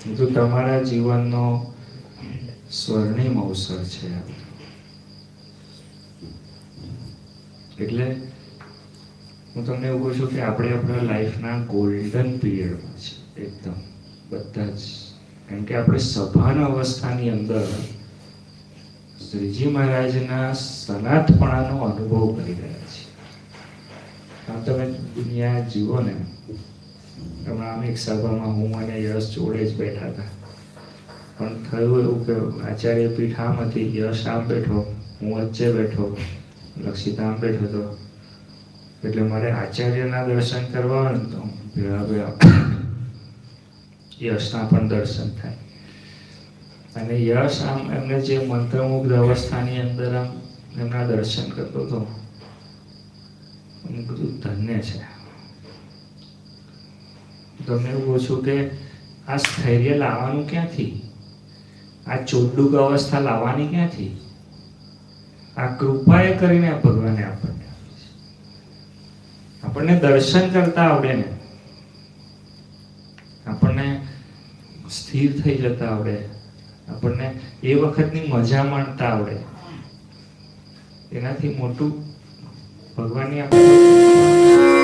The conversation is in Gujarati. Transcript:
તો તમારા જીવનનો સ્વર્ણિમ અવસર છે. એટલે હું તમને એવું કહું છું કે આપણે આપણા લાઈફના ગોલ્ડન પીરિયડમાં છે એકદમ બધા જ. કેમ કે આપણે સભાન અવસ્થાની અંદર શ્રીજી મહારાજના સનાતપણાનો અનુભવ કરી રહ્યા છીએ. આમ તમે દુનિયા જીવો ને, હમણાં એક સભામાં હું અને યશ જોડે જ બેઠા હતા, પણ થયું એવું કે આચાર્ય પીઠ આમ હતી, યશ આમ બેઠો, હું વચ્ચે બેઠો, લક્ષિતા આમ બેઠો હતો. એટલે મારે આચાર્યના દર્શન કરવા હોય ને તો ભેળા યશના પણ દર્શન થાય. અને યશ આમ એમને જે મંત્રમુગ્ધ અવસ્થાની અંદર આમ એમના દર્શન કરતો હતો, બધું ધન્ય છે. તમને એવું કહું છું કે આ સ્થૈર્ય લાવવાનું ક્યાંથી? આ ચોડુક અવસ્થા લાવવાની ક્યાંથી? આ કૃપાએ કરીને ભગવાને આપણને દર્શન કરતા આવડે ને, આપણને સ્થિર થઈ જતા આવડે, આપણને એ વખતની મજા માણતા આવડે, એનાથી મોટું ભગવાનની આપણે